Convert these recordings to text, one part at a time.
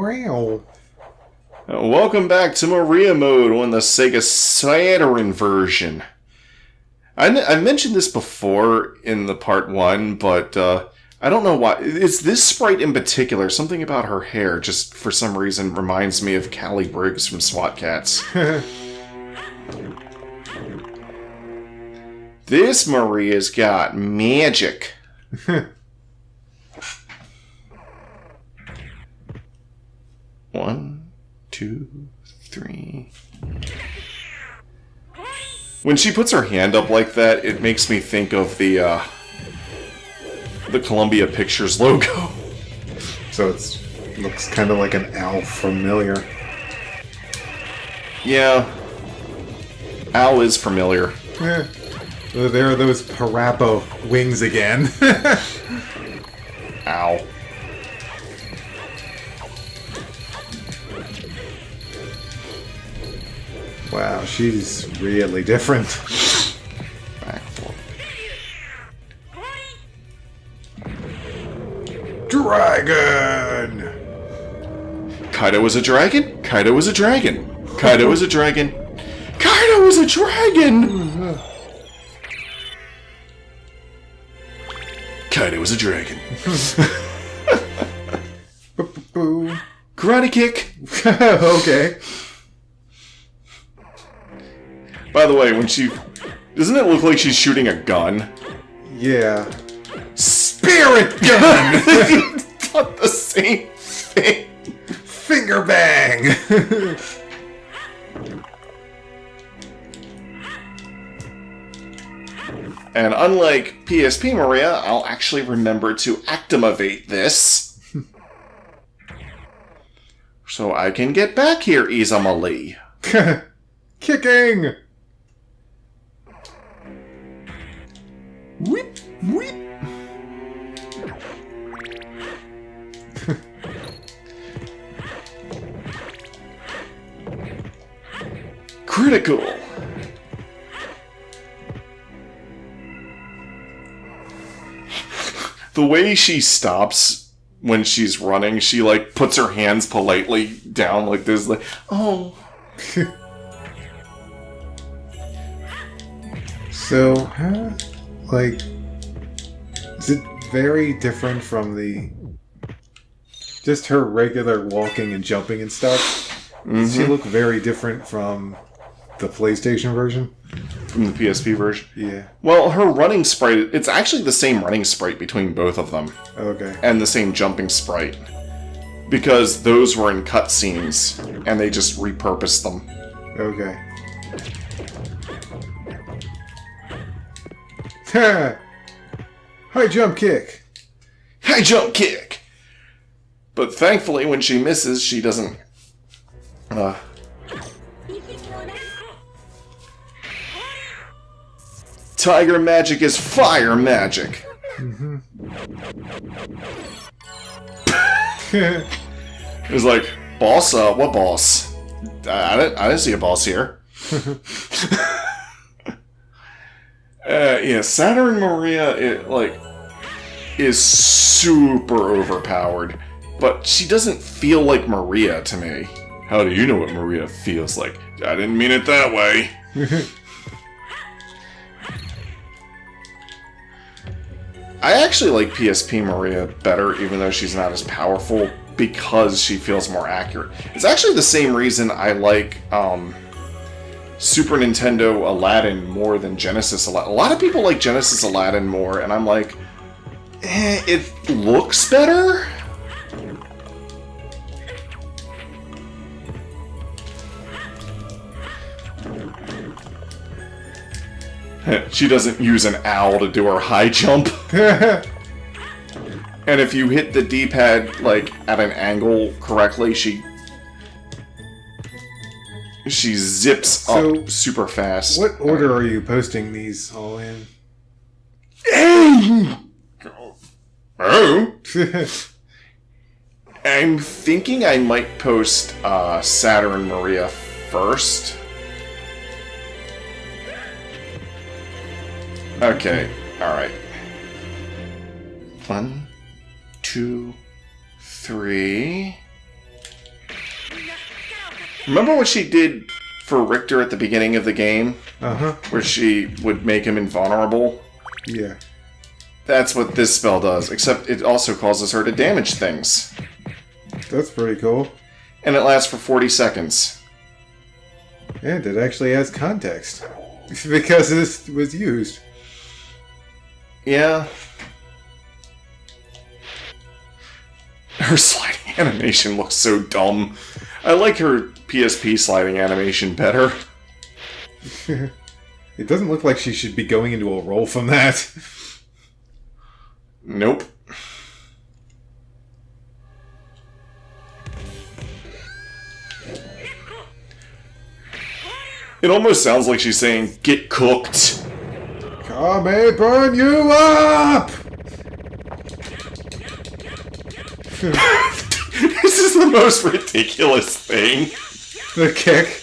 Wow. Welcome back to Maria mode on the Sega Saturn version. I mentioned this before in the part 1, but I don't know why. It's this sprite in particular. Something about her hair just for some reason reminds me of Callie Briggs from SWAT Cats. This Maria's got magic. One, two, three. When she puts her hand up like that, it makes me think of the Columbia Pictures logo. So it looks kind of like an owl familiar. Yeah. Owl is familiar. Well, there are those Parappa wings again. Ow. Wow, she's really different. Back forward. Dragon! Kaido was a dragon? Kaido was a dragon. Kaido was a dragon. Kaido was a dragon! Kaido was a dragon. Karate kick! Okay. By the way, when she... Doesn't it look like she's shooting a gun? Yeah. Spirit gun! Not the same thing. Finger bang! And unlike PSP Maria, I'll actually remember to activate this. So I can get back here easily. Kicking! Whip, whip. Critical. The way she stops when she's running, she like puts her hands politely down like this, like, oh. So, like, is it very different from just her regular walking and jumping and stuff? Mm-hmm. Does she look very different from the PlayStation version? From the PSP version? Yeah. Well, her running sprite, it's actually the same running sprite between both of them. Okay. And the same jumping sprite. Because those were in cutscenes, and they just repurposed them. Okay. Ha! High jump kick! High jump kick! But thankfully, when she misses, she doesn't... Tiger magic is fire magic! Mm-hmm. It was like, boss? What boss? I didn't see a boss here. Yeah, Saturn Maria, is super overpowered. But she doesn't feel like Maria to me. How do you know what Maria feels like? I didn't mean it that way. I actually like PSP Maria better, even though she's not as powerful, because she feels more accurate. It's actually the same reason I like Super Nintendo Aladdin more than Genesis Aladdin. A lot of people like Genesis Aladdin more, and I'm like, it looks better? She doesn't use an owl to do her high jump. And if you hit the D-pad, like, at an angle correctly, she zips up super fast. What order are you posting these all in? Oh! I'm thinking I might post Saturn Maria first. Okay, alright. 1, 2, 3. Remember what she did for Richter at the beginning of the game? Uh-huh. Where she would make him invulnerable? Yeah. That's what this spell does, except it also causes her to damage things. That's pretty cool. And it lasts for 40 seconds. And it actually has context. Because this was used. Yeah. Her sliding animation looks so dumb. I like her PSP sliding animation better. It doesn't look like she should be going into a role from that. Nope. It almost sounds like she's saying, "Get cooked." I may burn you up! This is the most ridiculous thing. The kick.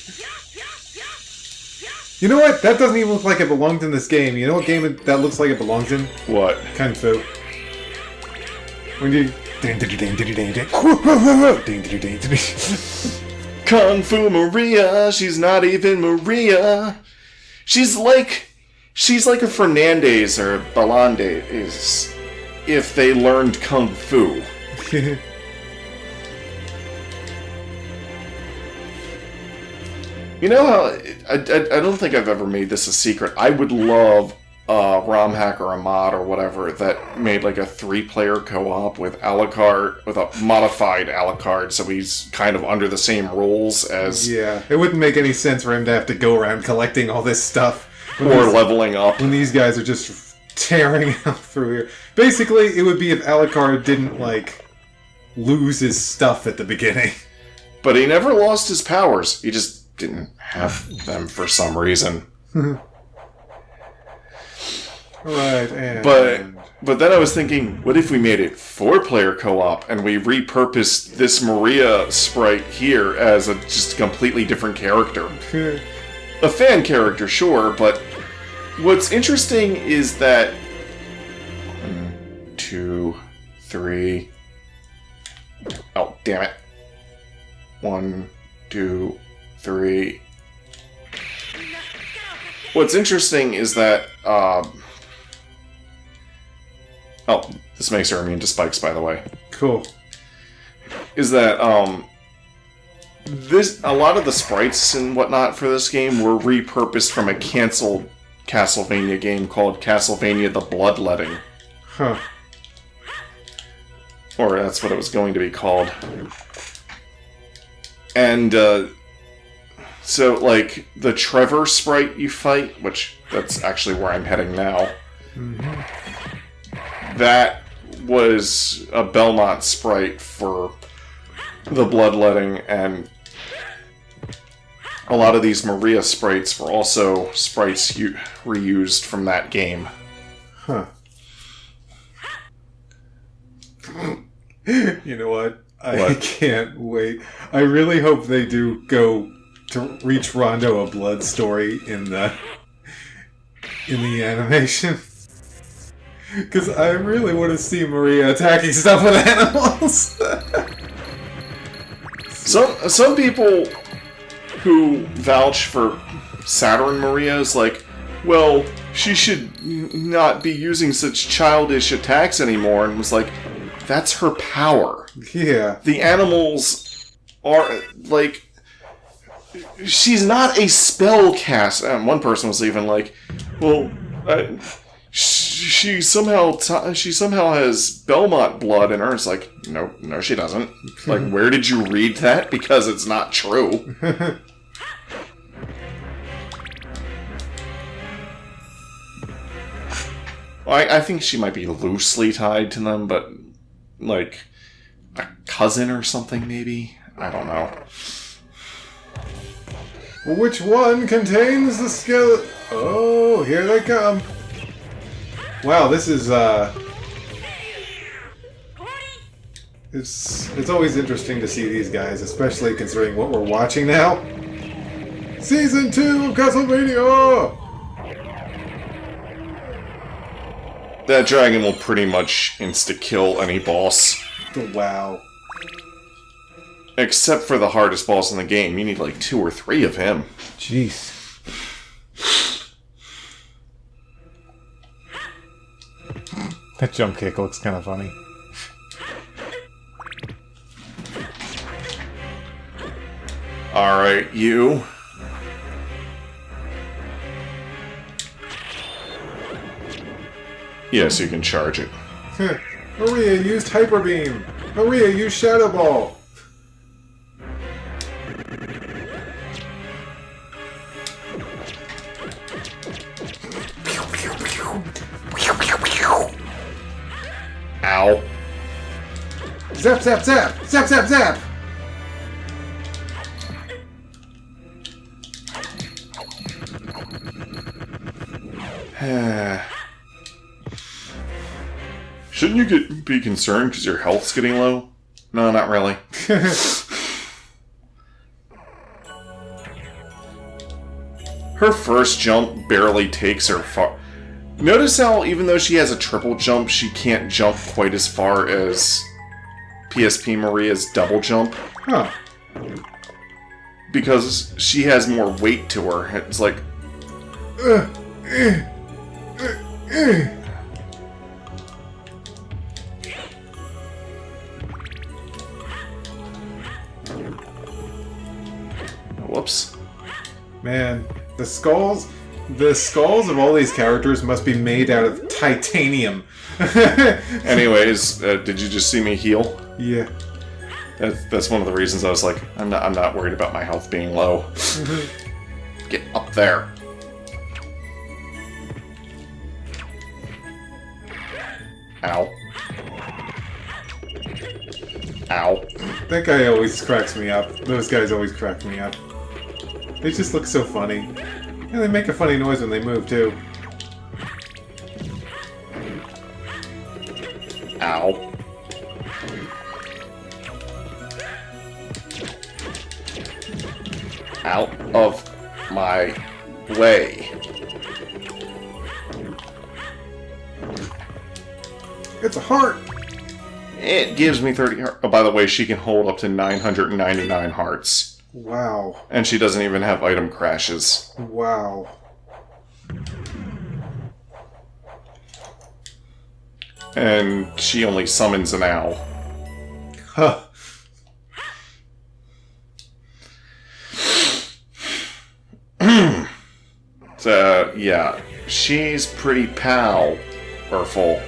You know what? That doesn't even look like it belongs in this game. You know what game that looks like it belongs in? What? Kung Fu. When you... Kung Fu Maria, she's not even Maria. She's like a Fernandez or Bellandes if they learned Kung Fu. You know how... I don't think I've ever made this a secret. I would love a ROM hack or a mod or whatever that made like a 3-player co-op with Alucard, with a modified Alucard, so he's kind of under the same rules as... Yeah, it wouldn't make any sense for him to have to go around collecting all this stuff. Or leveling up. When these guys are just tearing out through here. Basically, it would be if Alucard didn't, like, lose his stuff at the beginning. But he never lost his powers. He just didn't have them for some reason. Right, and... But then I was thinking, what if we made it 4-player co-op and we repurposed this Maria sprite here as a just completely different character? A fan character, sure, but what's interesting is that 1, 2, 3. Oh, damn it. 1, 2, 3. What's interesting is that oh, this makes her immune to spikes, by the way. Cool. Is that a lot of the sprites and whatnot for this game were repurposed from a canceled Castlevania game called Castlevania the Bloodletting. Huh. Or that's what it was going to be called. And so like the Trevor sprite you fight, which that's actually where I'm heading now. Mm-hmm. That was a Belmont sprite for the Bloodletting, and a lot of these Maria sprites were also sprites reused from that game. Huh. You know what? I can't wait. I really hope they do go to reach Rondo a blood story in the animation. Because I really want to see Maria attacking stuff with animals. Some people who vouch for Saturn Maria is like, well, she should not be using such childish attacks anymore, and was like, that's her power. Yeah. The animals are, like, she's not a spellcaster. And one person was even like, well, she somehow has Belmont blood in her. It's like, no, she doesn't. Like, where did you read that? Because it's not true. I think she might be loosely tied to them, but like a cousin or something, maybe? I don't know. Which one contains the skeleton? Oh, here they come. Wow, this is, It's always interesting to see these guys, especially considering what we're watching now. Season 2 of Castlevania! That dragon will pretty much insta-kill any boss. Wow. Except for the hardest boss in the game. You need like 2 or 3 of him. Jeez. That jump kick looks kind of funny. Alright, you. Yes, you can charge it. Maria used Hyper Beam! Maria used Shadow Ball! Ow. Zap, zap, zap! Zap, zap, zap! Shouldn't you be concerned because your health's getting low? No, not really. Her first jump barely takes her far. Notice how even though she has a triple jump, she can't jump quite as far as PSP Maria's double jump? Huh. Because she has more weight to her. It's like... Whoops. Man, the skulls of all these characters must be made out of titanium. Anyways, did you just see me heal? Yeah. That's one of the reasons I was like, I'm not worried about my health being low. Get up there. Ow. Ow. That guy always cracks me up. Those guys always crack me up. They just look so funny. And they make a funny noise when they move, too. Ow. Out of my way. It's a heart! It gives me 30 hearts. Oh, by the way, she can hold up to 999 hearts. Wow. And she doesn't even have item crashes. Wow. And she only summons an owl. Huh. So, yeah. She's pretty powerful.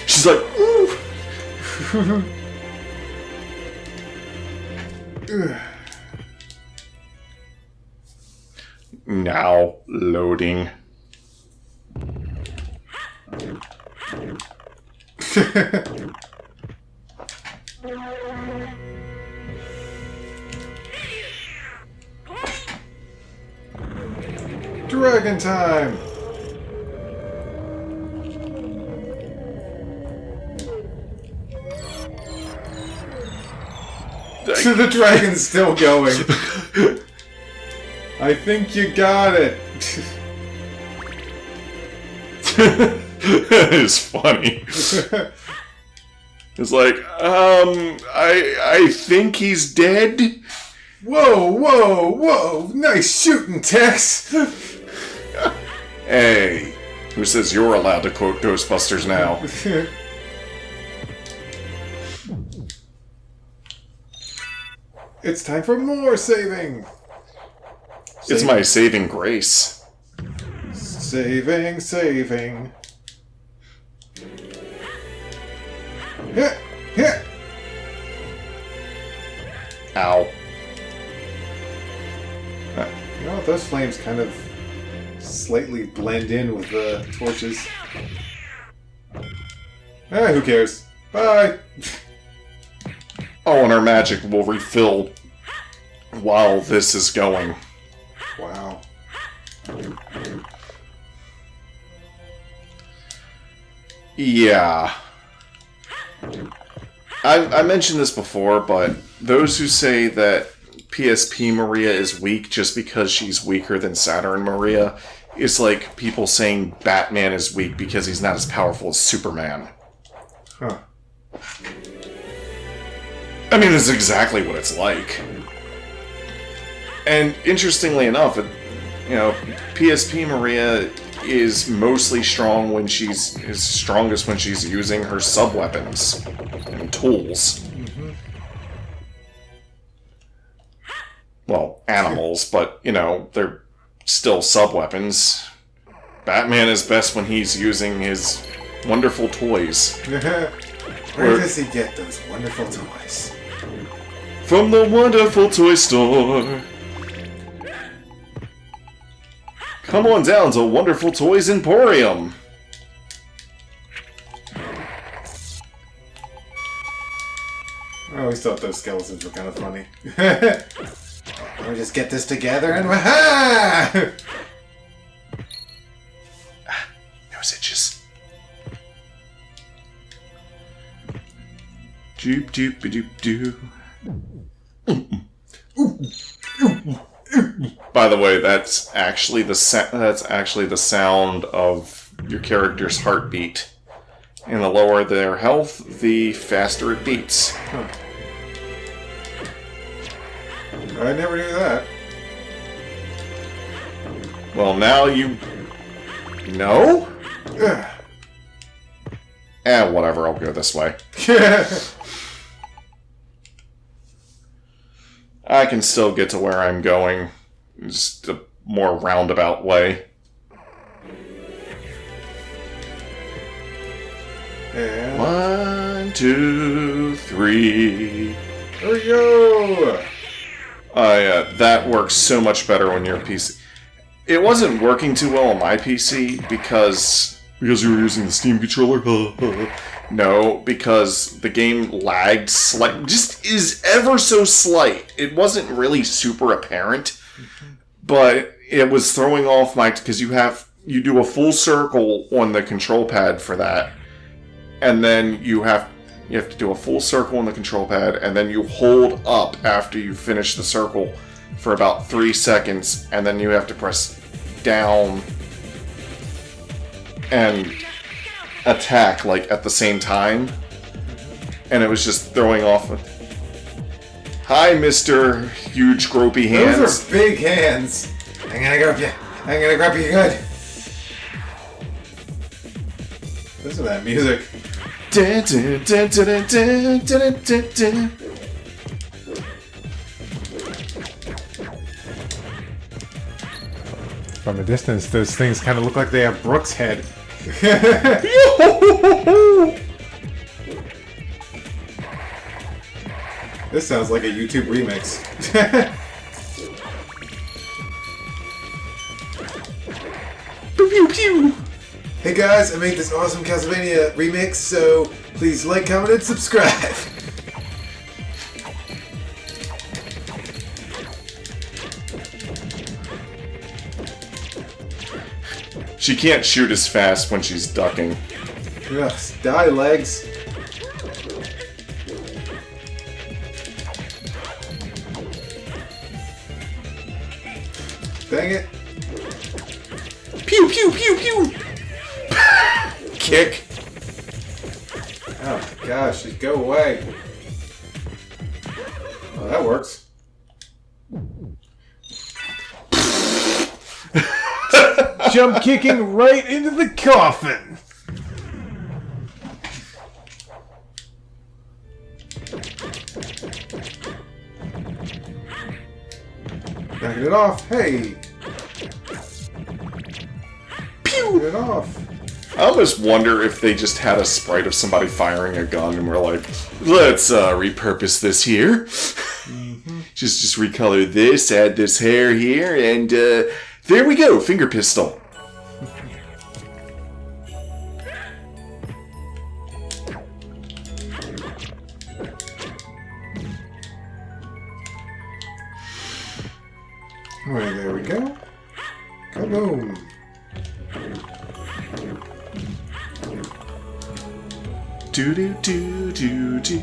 She's like, ooh. Now loading. Dragon time! So the dragon's still going. I think you got it. It's funny. It's like, I think he's dead. Whoa, whoa, whoa! Nice shooting, Tex! Hey, who says you're allowed to quote Ghostbusters now? It's time for more saving! It's my saving grace. Saving, saving. Hit! Hit! Ow. You know what? Those flames kind of slightly blend in with the torches. Who cares? Bye! Oh, and our magic will refill while this is going. Wow. Yeah. I mentioned this before, but those who say that PSP Maria is weak just because she's weaker than Saturn Maria is like people saying Batman is weak because he's not as powerful as Superman. Huh. I mean, it's exactly what it's like. And interestingly enough, PSP Maria is mostly strong when is strongest when she's using her sub-weapons and tools. Mm-hmm. Well, animals, but, they're still sub-weapons. Batman is best when he's using his wonderful toys. Where does he get those wonderful toys? From the wonderful toy store. Come on down to Wonderful Toys Emporium. I always thought those skeletons were kind of funny. Let me just get this together and waha! Nose itches. Doop doop doop doo. By the way, that's actually the sound of your character's heartbeat. And the lower their health, the faster it beats. Huh. I never knew that. Well, now you know? Whatever, I'll go this way. I can still get to where I'm going. Just a more roundabout way. And 1, 2, 3. there we go! That works so much better when you're PC. It wasn't working too well on my PC because you were using the Steam controller? No, because the game lagged just is ever so slight. It wasn't really super apparent, but it was throwing off because you do a full circle on the control pad for that, and then you have to do a full circle on the control pad, and then you hold up after you finish the circle for about 3 seconds, and then you have to press down and attack at the same time, and it was just throwing off. Hi, Mr. Huge Gropey Hands. Those are big hands. I'm gonna grab you. I'm gonna grab you good. Listen to that music. Dun, dun, dun, dun, dun, dun, dun, dun. From a distance, those things kind of look like they have Brooks' head. This sounds like a YouTube remix. Pew pew pew. Hey guys, I made this awesome Castlevania remix, so please like, comment, and subscribe. She can't shoot as fast when she's ducking. Yes, die, legs. Dang it. Pew pew pew pew. Kick. Oh my gosh, just go away. Oh, that works. Jump kicking right into the coffin. Backing it off. Hey. Pew. Get it off. I almost wonder if they just had a sprite of somebody firing a gun and we're like, let's repurpose this here. Mm-hmm. just recolor this, add this hair here, and there we go, finger pistol. Alright, there we go. Kaboom. Do do do do do.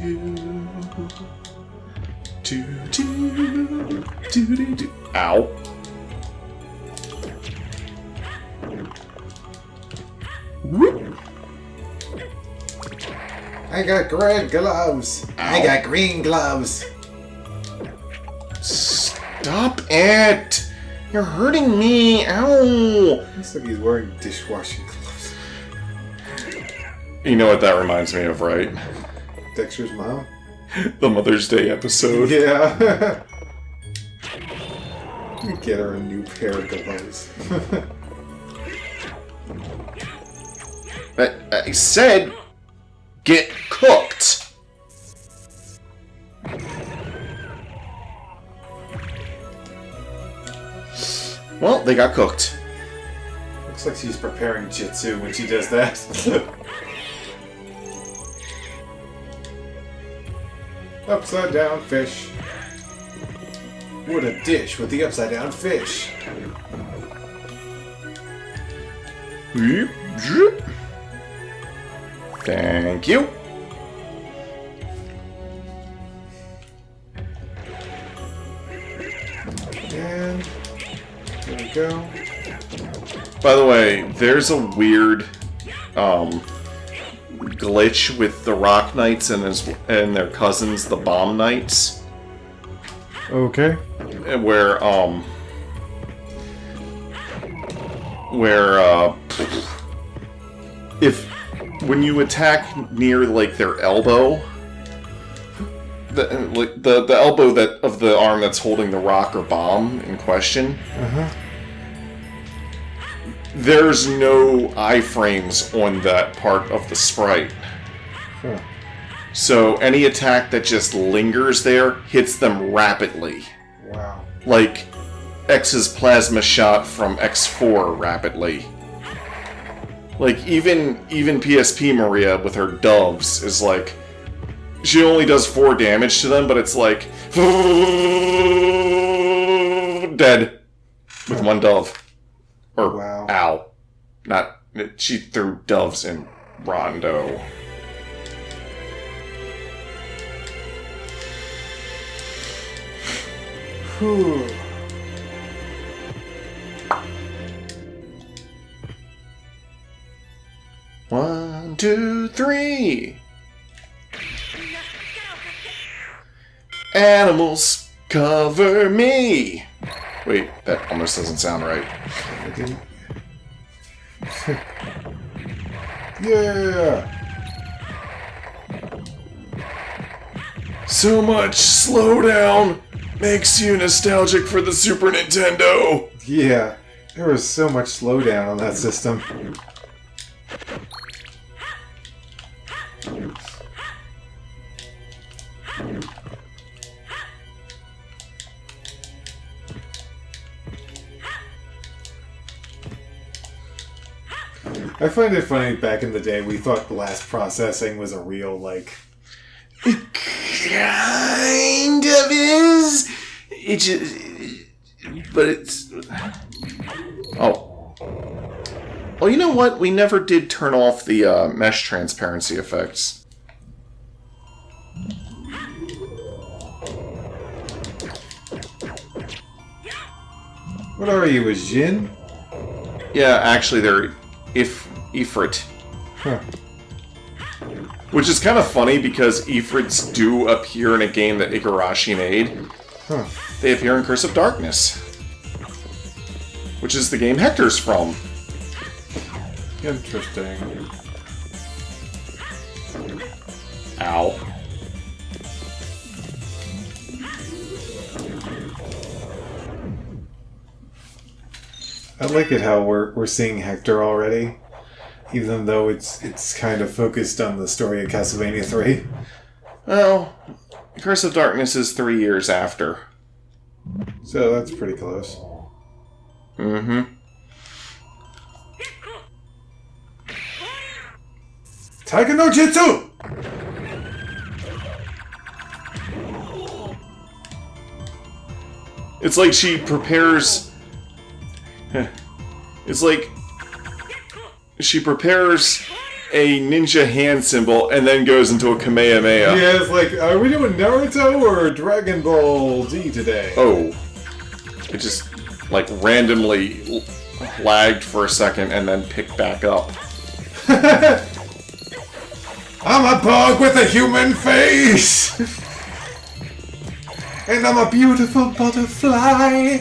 Do do do do do. Ow. Whoop. I got red gloves. I got green gloves. Stop it! You're hurting me! Ow! Looks like he's wearing dishwashing gloves. You know what that reminds me of, right? Dexter's mom? The Mother's Day episode. Yeah. We get her a new pair of gloves. I said, get cooked! Well, they got cooked. Looks like she's preparing jitsu when she does that. Upside down fish. What a dish with the upside down fish. Thank you. And there we go. By the way, there's a weird glitch with the Rock Knights and their cousins, the Bomb Knights. Okay. Where if when you attack near like their elbow, the elbow that of the arm that's holding the rock or bomb in question, there's no iframes on that part of the sprite. Huh. So any attack that just lingers there hits them rapidly. Wow. Like X's plasma shot from X4 rapidly. Like even PSP Maria with her doves is like she only does 4 damage to them, but it's like dead with 1 dove. Or wow. ow. Not she threw doves in Rondo. Whew. One, two, three. Animals cover me. Wait, that almost doesn't sound right. I didn't. Yeah. So much slowdown makes you nostalgic for the Super Nintendo. Yeah. There was so much slowdown on that system. I find it funny, back in the day, we thought blast processing was a real, like... It kind of is. It just... But it's... Oh. Well, you know what? We never did turn off the mesh transparency effects. What are you, a Jin? Yeah, actually, they're Ifrit. Huh. Which is kind of funny because Ifrits do appear in a game that Igarashi made. Huh. They appear in Curse of Darkness. Which is the game Hector's from. Interesting. Ow. I like it how we're seeing Hector already, even though it's kind of focused on the story of Castlevania 3. Well, Curse of Darkness is 3 years after. So that's pretty close. Mm-hmm. Tiger no Jitsu! It's like she prepares... It's like she prepares a ninja hand symbol and then goes into a Kamehameha. Yeah, it's like, are we doing Naruto or Dragon Ball Z today? Oh. It just, like, randomly lagged for a second and then picked back up. I'm a bug with a human face! And I'm a beautiful butterfly!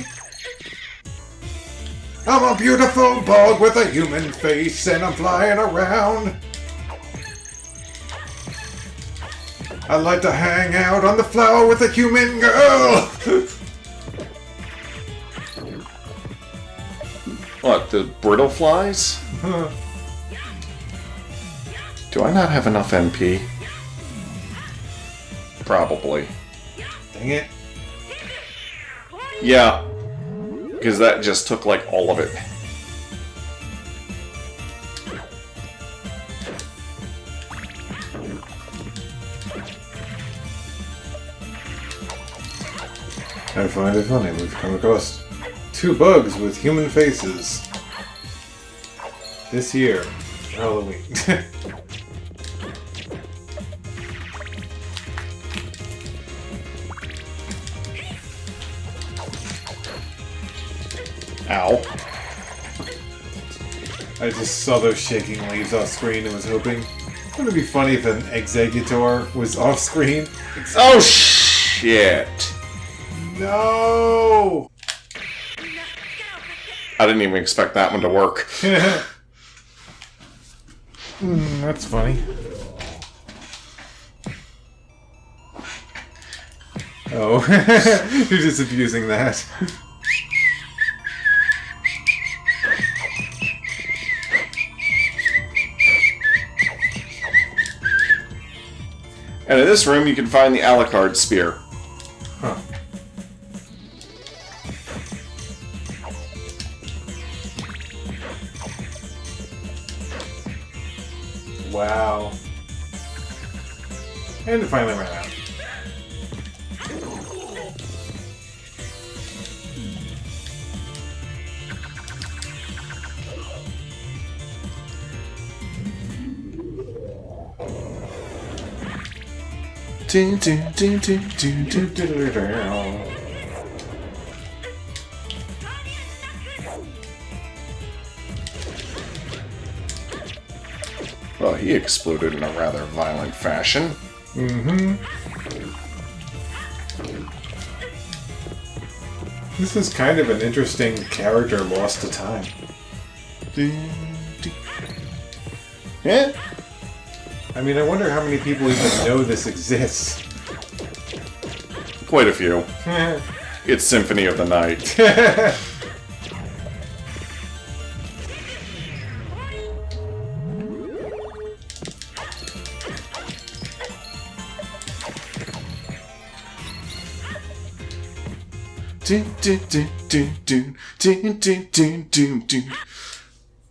I'm a beautiful bug with a human face, and I'm flying around. I like to hang out on the flower with a human girl! What, the brittle flies? Huh. Do I not have enough MP? Probably. Dang it. Yeah. Because that just took like all of it. I find it funny we've come across 2 bugs with human faces this year for Halloween. Ow. I just saw those shaking leaves off screen and was hoping wouldn't it be funny if an executor was off screen? Oh shit. No! I didn't even expect that one to work. That's funny. Oh, you're just abusing that. And in this room you can find the Alucard spear. Huh. Wow. And it finally ran out. Do, do, do, do, do, do. Well, he exploded in a rather violent fashion. Mm-hmm. This is kind of an interesting character lost to time. Yeah? I mean, I wonder how many people even know this exists. Quite a few. It's Symphony of the Night. Do do do do do do do do do do.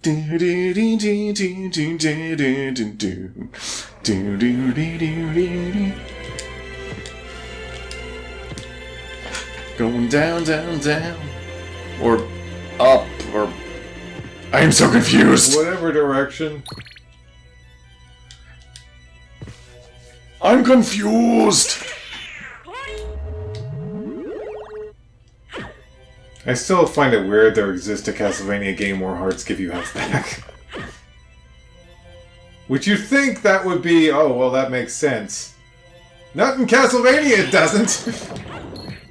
Do do do do do do do do do do do do do do. Going down, down, down, or up, or I am so confused. Whatever direction. I'm confused. I still find it weird there exists a Castlevania game where hearts give you health back. Would you think that would be, oh, well, that makes sense. Not in Castlevania, it doesn't!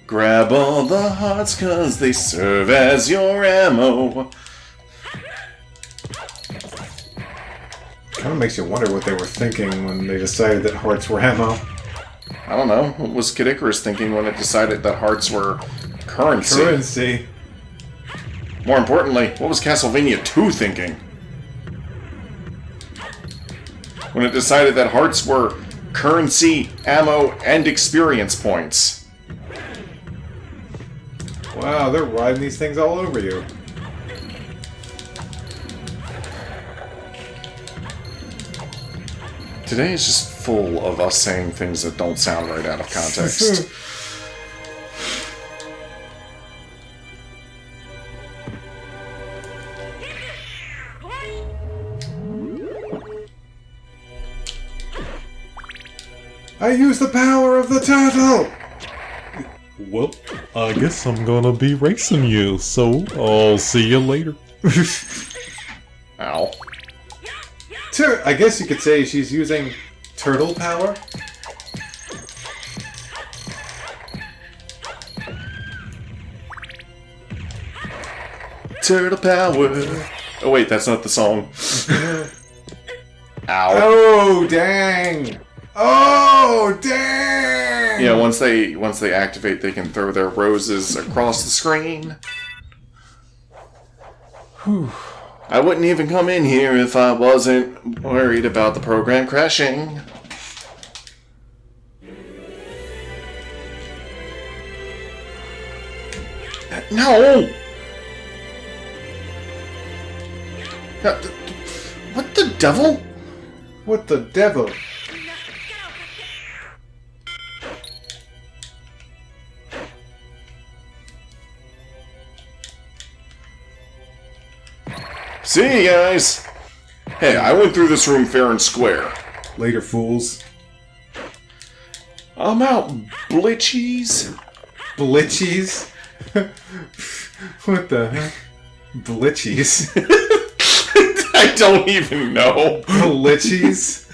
Grab all the hearts, cause they serve as your ammo. Kind of makes you wonder what they were thinking when they decided that hearts were ammo. I don't know. What was Kid Icarus thinking when it decided that hearts were currency? Currency. More importantly, what was Castlevania 2 thinking? When it decided that hearts were currency, ammo, and experience points. Wow, they're riding these things all over you. Today is just full of us saying things that don't sound right out of context. I use the power of the turtle! Well, I guess I'm gonna be racing you, so I'll see you later. Ow. I guess you could say she's using Turtle power? Turtle power. Oh wait, that's not the song. Ow. Oh, dang! Oh, dang! Yeah, once they activate, they can throw their roses across the screen. Whew. I wouldn't even come in here if I wasn't worried about the program crashing. No! What the devil? What the devil? See you guys! Hey, I went through this room fair and square. Later, fools. I'm out, blitchies. Blitchies? What the heck? Blitchies? I don't even know. Blitchies?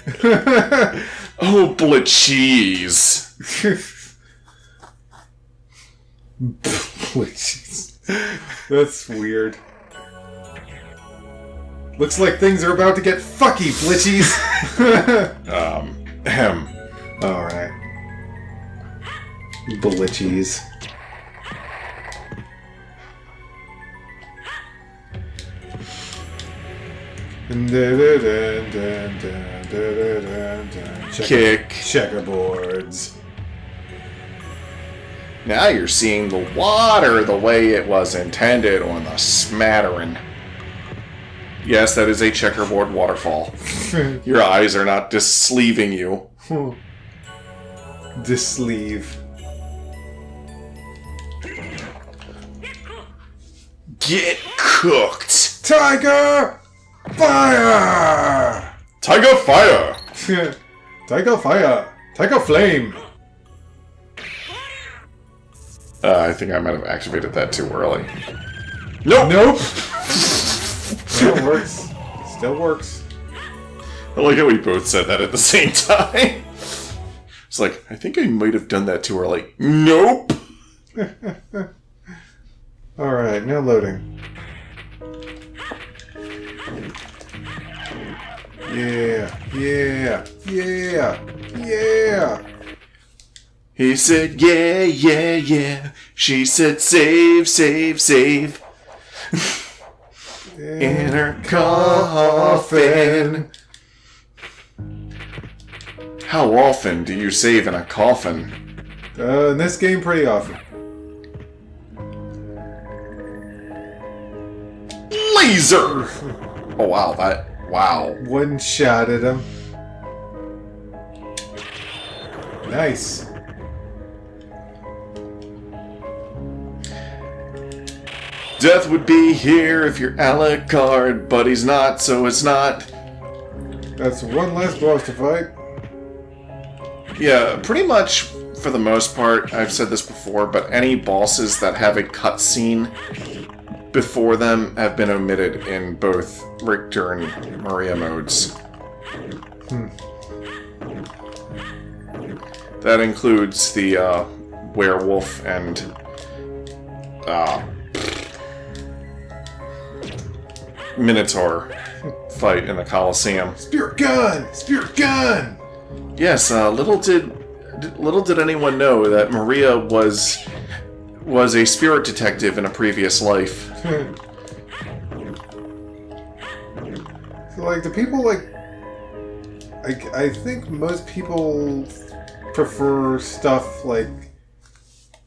Oh, blitchies. Blitchies. That's weird. Looks like things are about to get fucky, Blitchies. Alright. Blitchies. Kick. Checkerboards. Now you're seeing the water the way it was intended on the smattering. Yes, that is a checkerboard waterfall. Your eyes are not disleaving you. Disleave. Get cooked! Tiger! Fire! Tiger fire! Tiger fire! Tiger flame! I think I might have activated that too early. Nope! Nope! Still works. Still works. I like how we both said that at the same time. It's like, I think I might have done that too early. Nope! Alright, now loading. Yeah, yeah, yeah, yeah! He said, yeah, yeah, yeah. She said, save, save, save. In her coffin. How often do you save in a coffin? In this game, pretty often. Laser! Oh, wow, wow. One shot at him. Nice. Death would be here if you're Alucard, but he's not, so it's not. That's one less boss to fight. Yeah, pretty much, for the most part, I've said this before, but any bosses that have a cutscene before them have been omitted in both Richter and Maria modes. That includes the werewolf and Minotaur fight in the Colosseum. Spirit gun! Spirit gun! Yes, little did anyone know that Maria was a spirit detective in a previous life. So, like, the people, like... I think most people prefer stuff, like,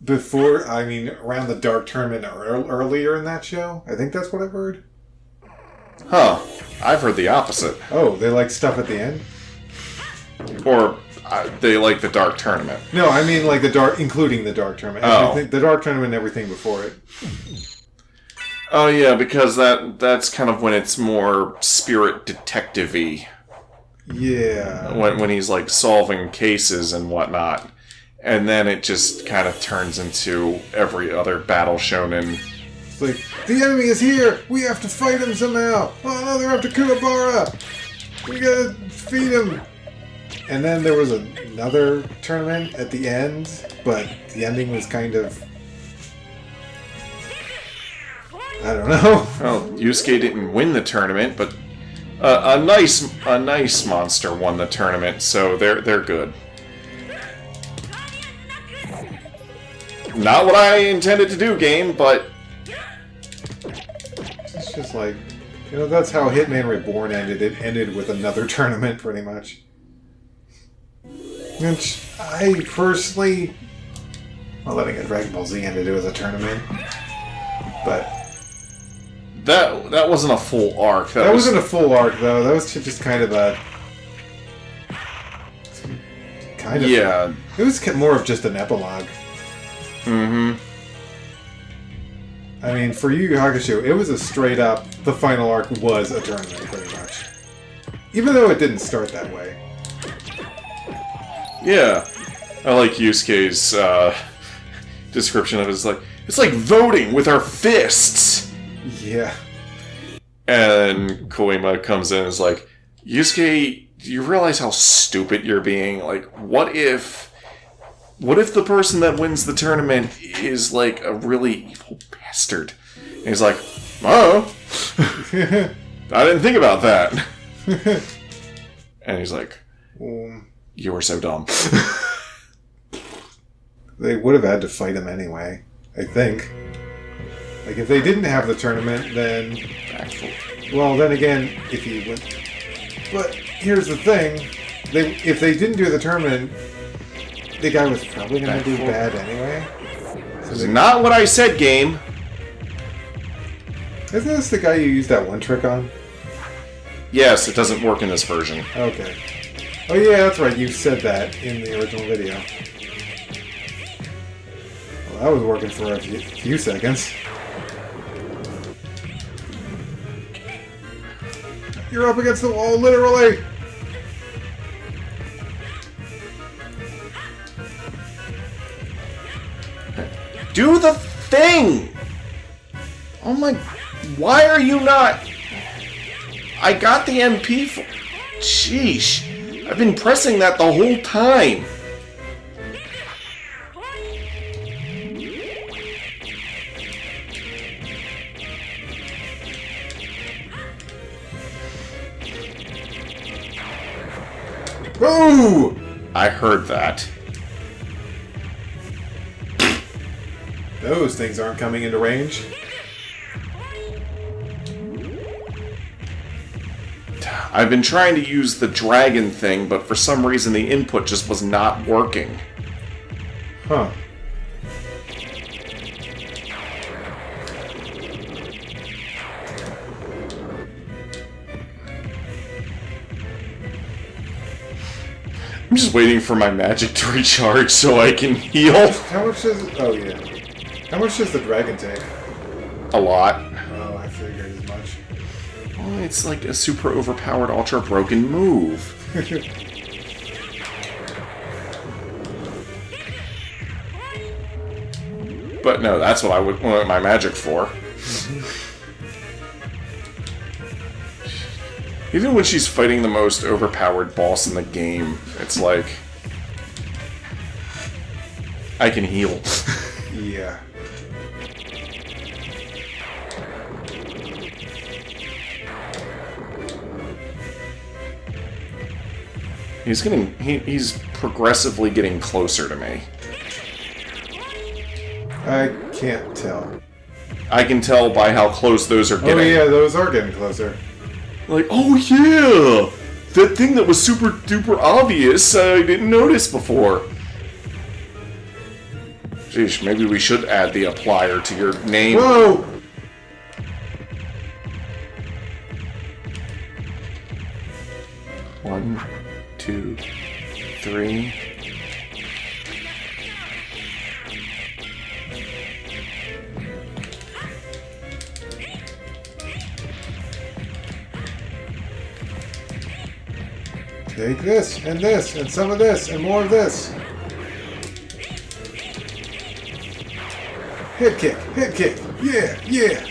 before, I mean, around the Dark Tournament or earlier in that show. I think that's what I've heard. Huh. I've heard the opposite. Oh, they like stuff at the end? Or they like the Dark Tournament. No, I mean like the Dark, including the Dark Tournament. Oh. The Dark Tournament and everything before it. Oh yeah, because that's kind of when it's more spirit detective-y. Yeah. When he's like solving cases and whatnot. And then it just kind of turns into every other battle shonen. It's like, the enemy is here! We have to fight him somehow! Oh no, they're after Kuwabara! We gotta feed him! And then there was another tournament at the end, but the ending was kind of... I don't know. Well, Yusuke didn't win the tournament, but a nice monster won the tournament, so they're good. Not what I intended to do, game, but It's just like, you know, that's how Hitman Reborn ended. It ended with another tournament, pretty much. Which I personally, well, letting a Dragon Ball Z ended it with a tournament, but that wasn't a full arc. that wasn't a full arc though. That was just kind of a yeah. It was more of just an epilogue. Mm-hmm. I mean, for Yu Yu Hakusho, it was a straight up. The final arc was a tournament, pretty much. Even though it didn't start that way. Yeah, I like Yusuke's description of it. It's like voting with our fists. Yeah. And Koima comes in and is like, Yusuke, do you realize how stupid you're being? Like, what if the person that wins the tournament is like a really evil bastard? And he's like, oh, I didn't think about that. And he's like, you were so dumb. They would have had to fight him anyway, I think. Like, if they didn't have the tournament, then... Well, then again, if he went... But here's the thing. If they didn't do the tournament, the guy was probably going to do bad anyway. It's not what I said, game. Isn't this the guy you used that one trick on? Yes, it doesn't work in this version. Okay. Oh yeah, that's right, you said that in the original video. Well, that was working for a few seconds. You're up against the wall, literally! Do the thing! Oh my... Why are you not... I got the MP for... Sheesh. I've been pressing that the whole time. Ooh! I heard that. Those things aren't coming into range. I've been trying to use the dragon thing, but for some reason the input just was not working. Huh. I'm just waiting for my magic to recharge so I can heal. How much does it... Oh, yeah. How much does the dragon take? A lot. Oh, I figured as much. Well, it's like a super overpowered, ultra broken move. But no, that's what I would want my magic for. Even when she's fighting the most overpowered boss in the game, it's like... I can heal. Yeah. He's progressively getting closer to me. I can't tell. I can tell by how close those are getting. Oh yeah, those are getting closer. Like, oh yeah! That thing that was super duper obvious I didn't notice before. Sheesh, maybe we should add the applier to your name. Whoa! One, two, three. Take this, and some of this, and more of this. Hit kick, yeah, yeah.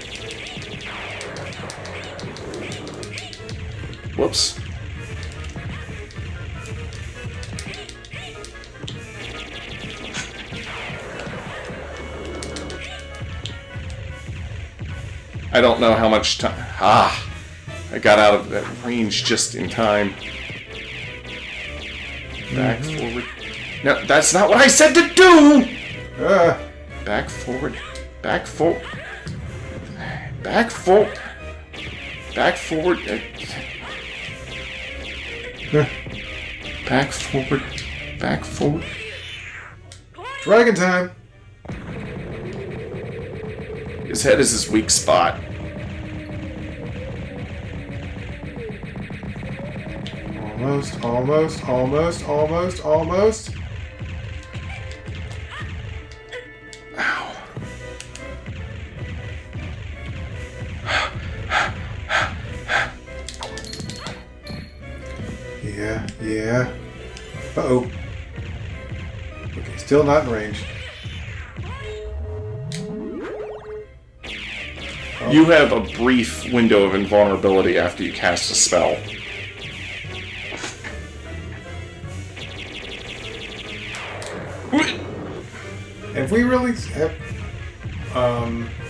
I don't know how much time... Ah! I got out of that range just in time. Back, forward... No, that's not what I said to do! Back, forward... Back, forward... Back, forward... Back, forward... Back, forward... Back, forward... Dragon time! His head is his weak spot. Almost, almost, almost, almost, almost. Ow. Yeah, yeah. Uh-oh. Okay, still not in range. You have a brief window of invulnerability after you cast a spell. If we really have,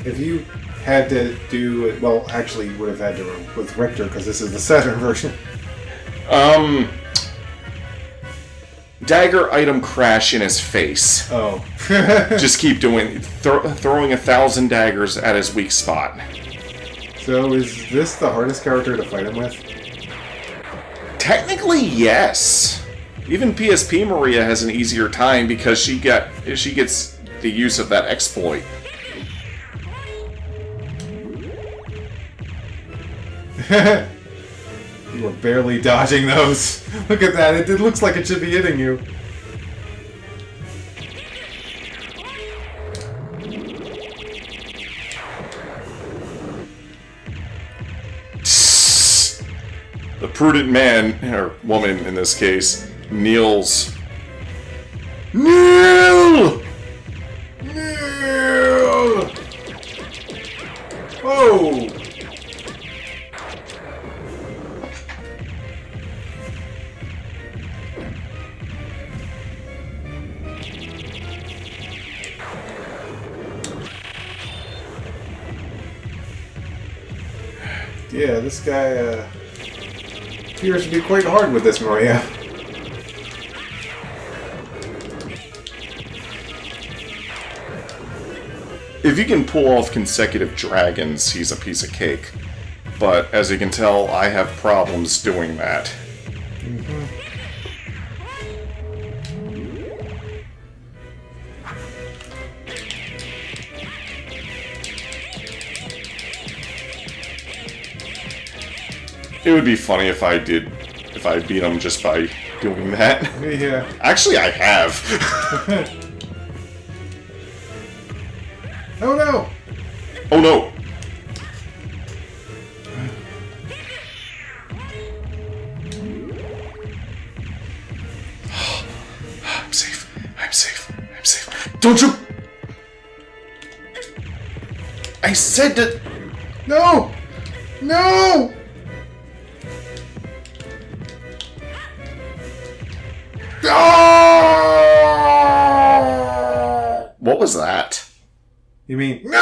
if you had to do it, well, actually, you would have had to with Richter because this is the Saturn version. Dagger item crash in his face. Oh. Just keep throwing 1,000 daggers at his weak spot. So is this the hardest character to fight him with? Technically, yes. Even PSP Maria has an easier time because she gets the use of that exploit. You were barely dodging those. Look at that. It looks like it should be hitting you. The prudent man, or woman in this case, kneels. Kneel! Kneel! Oh! Yeah, this guy appears to be quite hard with this Maria. If you can pull off consecutive dragons, he's a piece of cake. But as you can tell, I have problems doing that. It would be funny if I beat him just by doing that. Yeah. Actually, I have. Oh no! Oh no! I'm safe. I'm safe. I'm safe. Don't you! I said that. No! No! What was that? You mean no?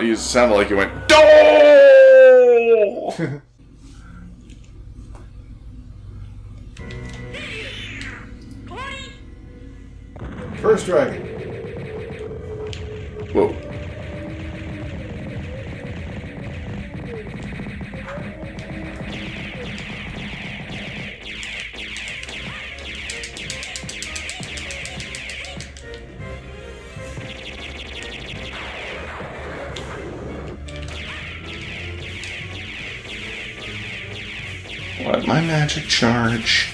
You sounded like you went no. First dragon. Whoa. Let my magic charge.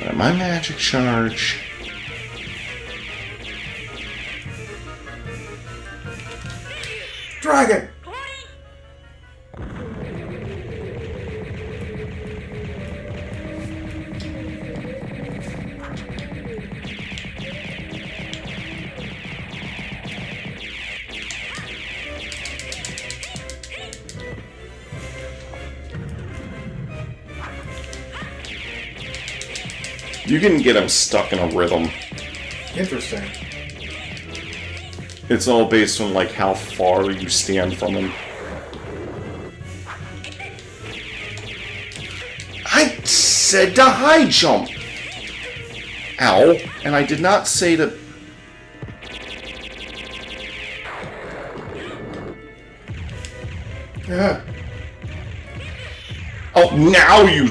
Let my magic charge. Dragon! You can get him stuck in a rhythm. Interesting. It's all based on, like, how far you stand from him. I said to high jump! Ow. And I did not say to... Yeah. Oh, now you...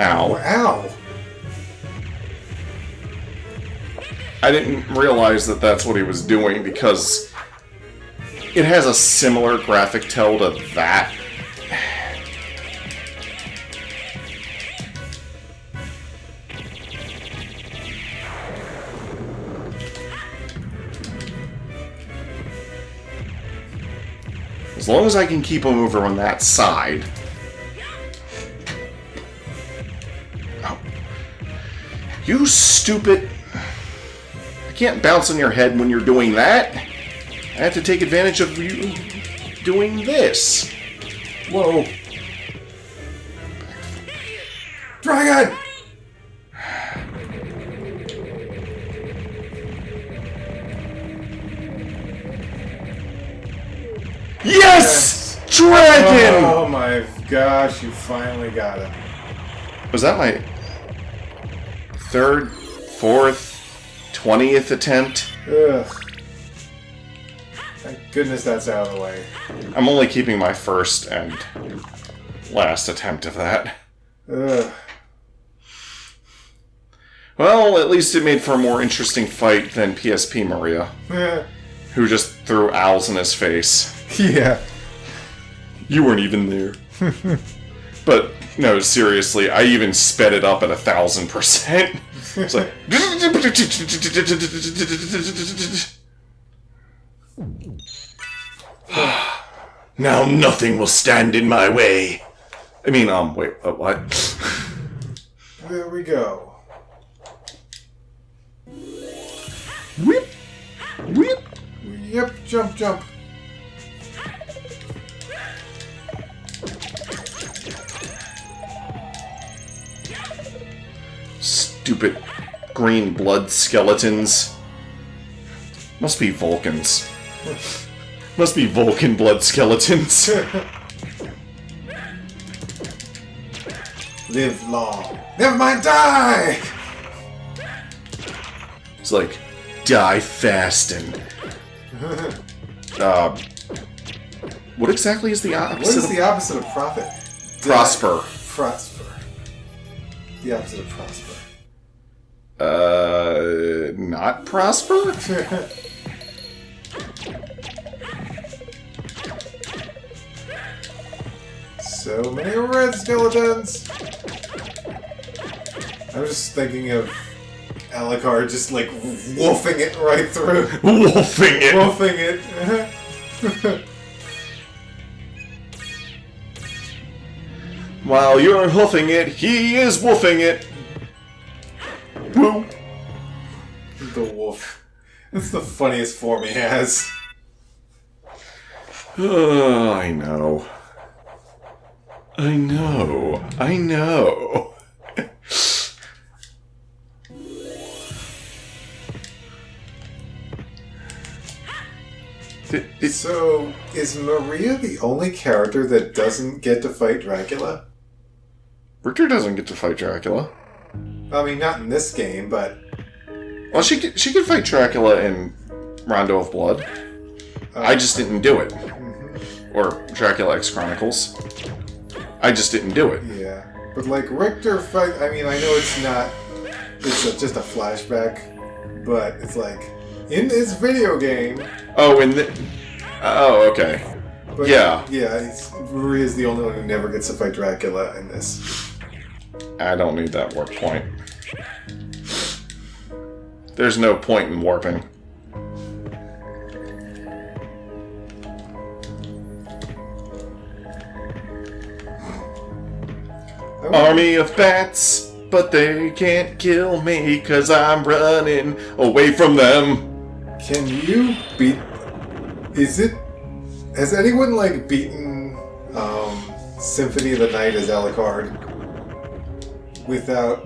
Ow. Ow! I didn't realize that that's what he was doing because it has a similar graphic tell to that. As long as I can keep him over on that side. Oh. You stupid... I can't bounce on your head when you're doing that. I have to take advantage of you doing this. Whoa! Dragon! Yes! Dragon! Oh my gosh, you finally got him. Was that my third, fourth, 20th attempt? Ugh. Thank goodness that's out of the way. I'm only keeping my first and last attempt of that. Ugh. Well, at least it made for a more interesting fight than PSP Maria, who just threw owls in his face. Yeah. You weren't even there. But, no, seriously, I even sped it up at 1,000%. It's like... Now nothing will stand in my way. I mean, wait, what? There we go. Whip! Whip! Yep, jump, jump. Stupid green blood skeletons. Must be Vulcans. Must be Vulcan blood skeletons. Live long. Never mind, die! It's like, die fast and... what exactly is the opposite What is of... the opposite of profit? Prosper. Prosper. The opposite of prosper. Not prosper? So many red skeletons! I was just thinking of Alucard just like wolfing it right through. Wolfing it! Wolfing it. While you're hoofing it, he is woofing it! Woo! The wolf. That's the funniest form he has. Oh, I know. I know. I know. So, is Maria the only character that doesn't get to fight Dracula? Richter doesn't get to fight Dracula. I mean, not in this game, but... Well, she could fight Dracula in Rondo of Blood. I just didn't do it. Or Dracula X Chronicles. I just didn't do it. Yeah. But, like, Richter fight... I mean, I know it's not... just a flashback, but it's like... In this video game... Oh, oh, okay. But yeah. Yeah, Maria's the only one who never gets to fight Dracula in this. I don't need that warp point. There's no point in warping. Army of bats, but they can't kill me 'cause I'm running away from them. Can you beat... Has anyone, like, beaten Symphony of the Night as Alucard without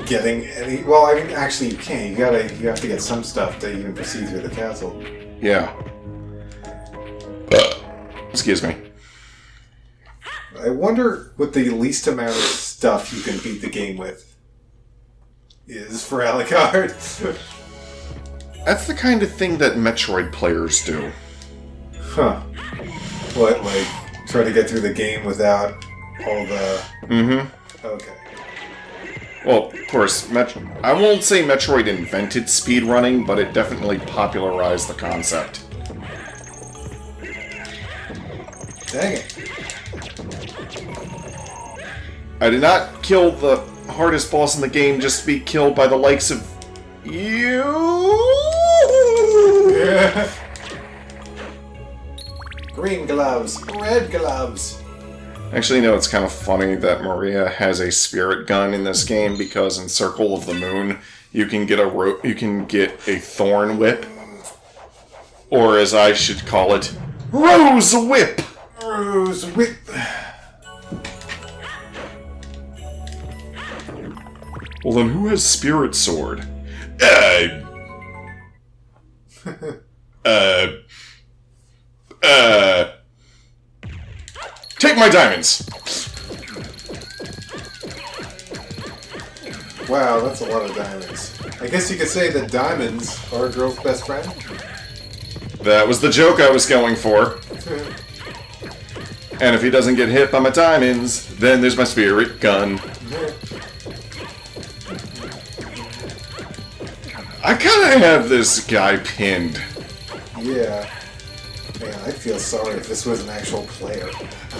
getting any... Well, I mean, actually, you can't. You have to get some stuff to even proceed through the castle. Yeah. Excuse me. I wonder what the least amount of stuff you can beat the game with is for Alucard. That's the kind of thing that Metroid players do. Huh. What, like, try to get through the game without all the... Mm-hmm. Okay. Well, of course, I won't say Metroid invented speedrunning, but it definitely popularized the concept. Dang it. I did not kill the hardest boss in the game just to be killed by the likes of you. Yeah. Green gloves, red gloves. Actually, no, it's kind of funny that Maria has a spirit gun in this game because in Circle of the Moon you can get a thorn whip, or as I should call it, Rose Whip. Rose whip. Well, then who has Spirit Sword? Take my diamonds! Wow, that's a lot of diamonds. I guess you could say that diamonds are a girl's best friend. That was the joke I was going for. And if he doesn't get hit by my diamonds, then there's my spirit gun. I kind of have this guy pinned. Yeah. Man, I'd feel sorry if this was an actual player.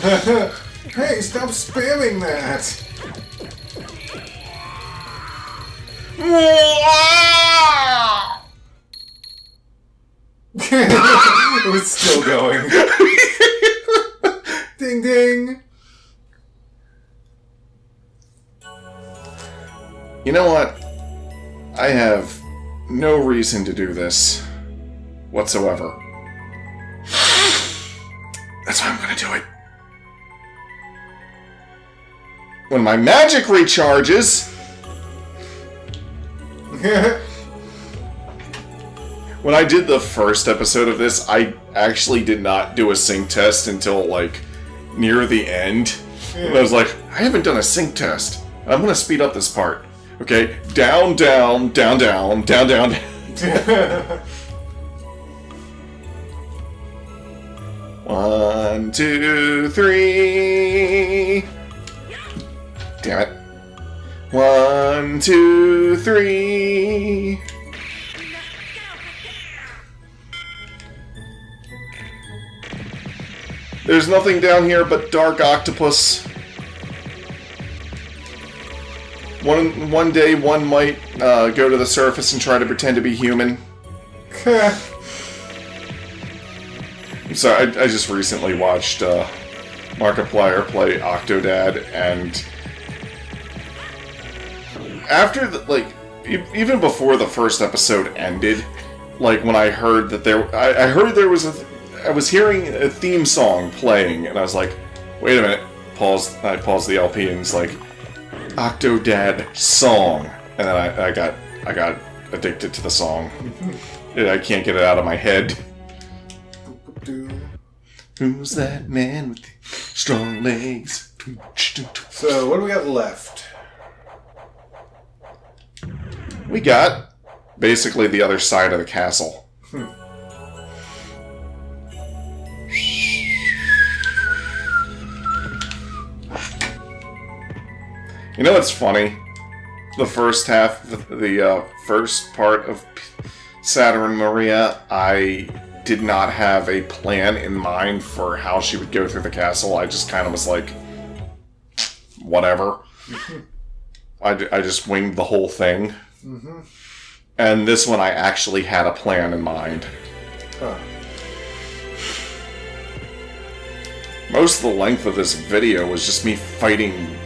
Hey, stop spamming that! It was still going. Ding ding! You know what? I have no reason to do this whatsoever. That's why I'm gonna do it. When my magic recharges... When I did the first episode of this, I actually did not do a sync test until, like, near the end. And I was like, I haven't done a sync test. I'm gonna speed up this part. Okay, down, down, down, down, down, down. 1, 2, 3. Damn it. 1, 2, 3. There's nothing down here but dark octopus. One day, one might go to the surface and try to pretend to be human. So I just recently watched Markiplier play Octodad, and after even before the first episode ended, like when I heard that I was hearing a theme song playing, and I was like, wait a minute. I paused the LP, and it's like, Octodad song. And then I got addicted to the song. I can't get it out of my head. Who's that man with the strong legs? So, what do we got left? We got basically the other side of the castle. You know what's funny? The first half, the first part of Saturn Maria, I did not have a plan in mind for how she would go through the castle. I just kind of was like, whatever. I just winged the whole thing. Mm-hmm. And this one I actually had a plan in mind. Huh. Most of the length of this video was just me fighting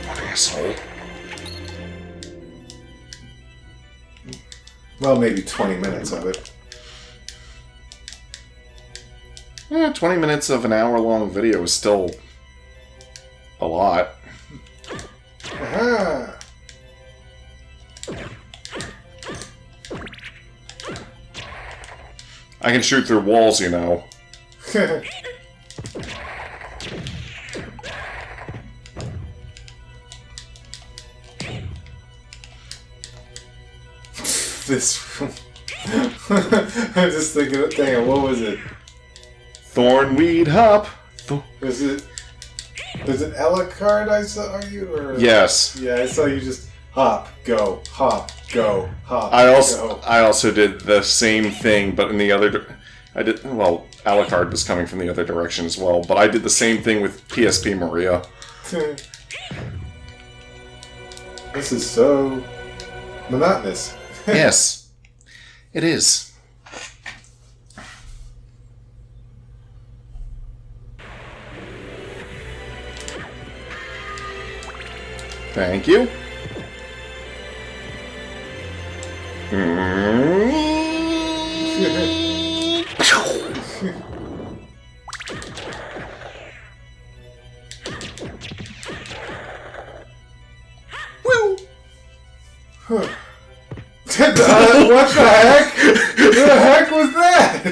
What asshole. Well, maybe 20 minutes of it. 20 minutes of an hour-long video is still a lot. Aha! I can shoot through walls, you know. This. I'm just thinking, dang, what was it? Thornweed hop. Was it Ella card I saw you? Or? Yes. Yeah, I saw you just hop, go, hop, go, hop. I also did the same thing, but in the other. Well, Alucard was coming from the other direction as well, but I did the same thing with PSP Maria. This is so monotonous. Yes, it is. Thank you. Woo! What the heck? What the heck was that?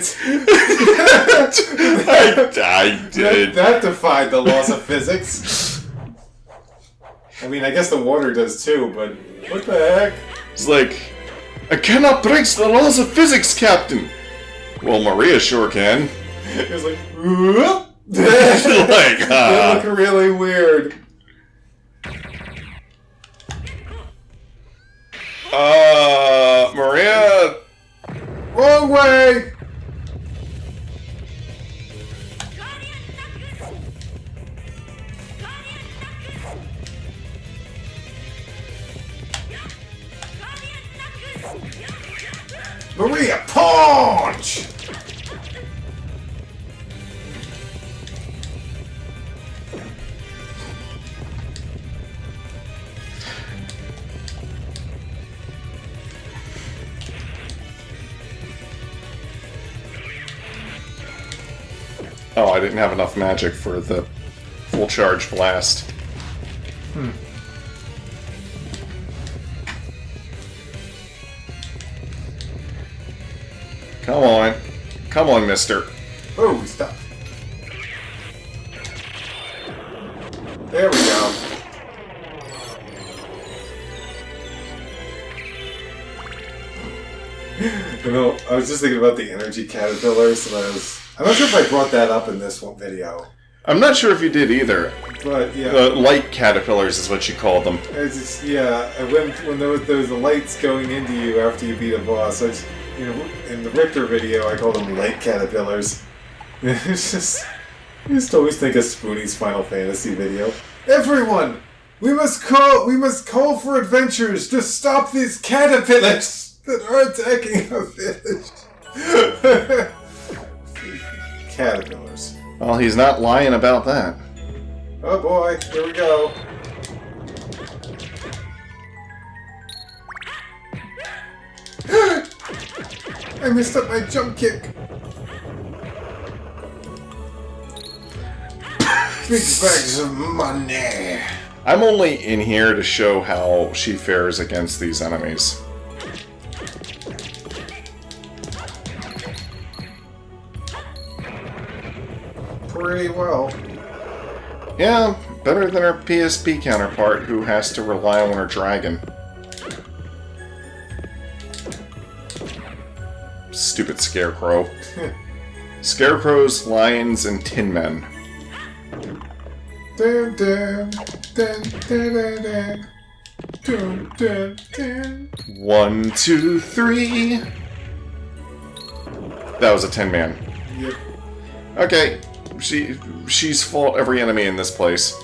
I did. That defied the laws of physics. I mean, I guess the water does too, but what the heck? It's like, I cannot break the laws of physics, Captain. Well, Maria sure can. It was like, whoop! Like, They look really weird. Maria. Wrong way! Maria, punch! Oh, I didn't have enough magic for the full charge blast. Come on. Come on, mister. Oh, stop. There we go. You know, I was just thinking about the energy caterpillars, and I'm not sure if I brought that up in this one video. I'm not sure if you did either. But, yeah. Light caterpillars is what you call them. It's just, yeah, when there was the lights going into you after you beat a boss, in the Richter video, I called them light caterpillars. It's just, I just always think of Spoonie's Final Fantasy video. Everyone, we must call for adventures to stop these caterpillars that are attacking our village. Caterpillars. Well, he's not lying about that. Oh boy, here we go. I messed up my jump kick. Big bags of money. I'm only in here to show how she fares against these enemies. Pretty well. Yeah, better than her PSP counterpart who has to rely on her dragon. Stupid scarecrow. Scarecrows, lions, and tin men. Dun, dun, dun, dun, dun, dun. Dun, dun, dun. 1, 2, 3. That was a tin man. Yep. Okay, she's fought every enemy in this place.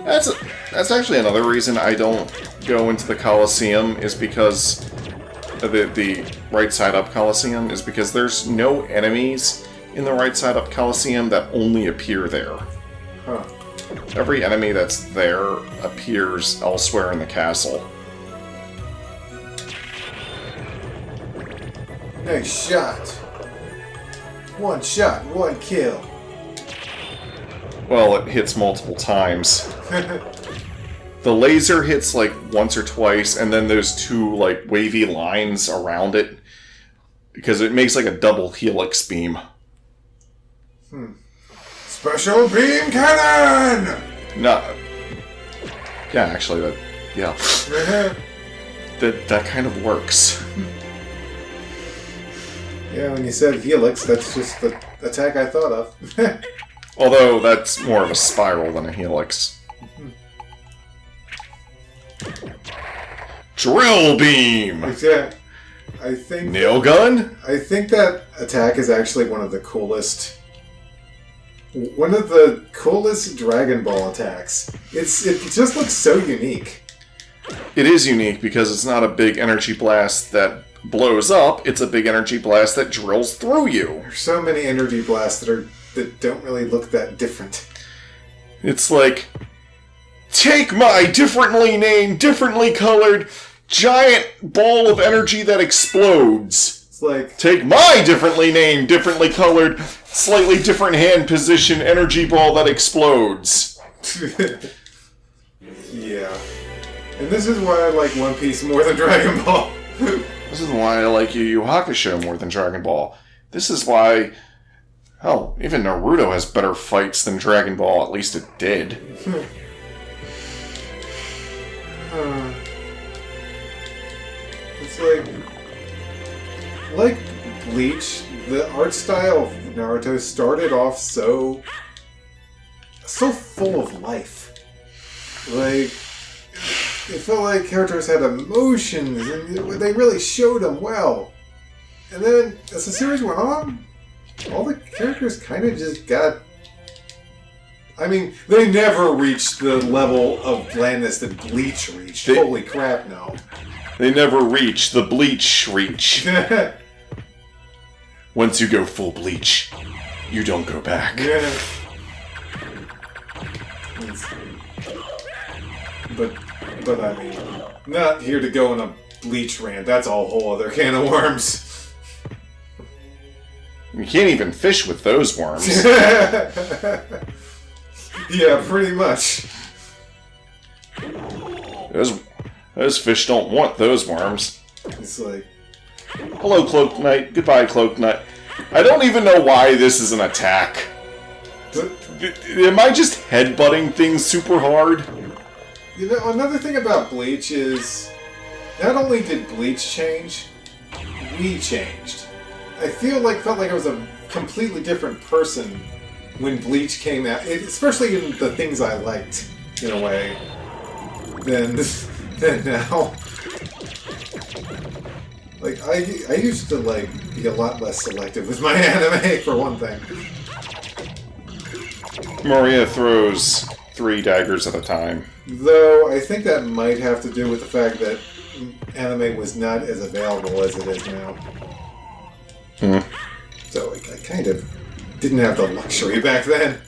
That's actually another reason I don't go into the Colosseum, is because the right side up Colosseum is because there's no enemies in the right side up Colosseum that only appear there. Huh. Every enemy that's there appears elsewhere in the castle. Nice shot. One shot, one kill. Well, it hits multiple times. The laser hits like once or twice, and then there's two like wavy lines around it. Because it makes like a double helix beam. Special beam cannon! No. Yeah, actually, that... Yeah. that kind of works. Yeah, when you said helix, that's just the attack I thought of. Although, that's more of a spiral than a helix. Drill beam! Yeah, I think... Nail gun? I think that attack is actually one of the coolest... One of the coolest Dragon Ball attacks. It just looks so unique. It is unique because it's not a big energy blast that blows up, it's a big energy blast that drills through you. There's so many energy blasts that don't really look that different. It's like, take my differently named, differently colored, giant ball of energy that explodes. It's like... Take my differently named, differently colored, slightly different hand position energy ball that explodes. Yeah. And this is why I like One Piece more than Dragon Ball. This is why I like Yu Yu Hakusho more than Dragon Ball. This is why... Hell, even Naruto has better fights than Dragon Ball, at least it did. It's like Bleach, the art style of Naruto started off so full of life. Like, it felt like characters had emotions, and they really showed them well. And then, as the series went on, all the characters kind of just got... I mean, they never reached the level of blandness that Bleach reached. Holy crap, no. They never reach the Bleach reach. Once you go full Bleach, you don't go back. Yeah. But I mean, not here to go on a Bleach rant. That's a whole other can of worms. You can't even fish with those worms. Yeah, pretty much. Those fish don't want those worms. It's like... Hello, Cloak Knight. Goodbye, Cloak Knight. I don't even know why this is an attack. Am I just headbutting things super hard? You know, another thing about Bleach is... Not only did Bleach change, we changed. I felt like I was a completely different person when Bleach came out, especially in the things I liked, in a way, than now. Like, I used to, like, be a lot less selective with my anime, for one thing. Maria throws 3 daggers at a time. Though, I think that might have to do with the fact that anime was not as available as it is now. So, I kind of didn't have the luxury back then.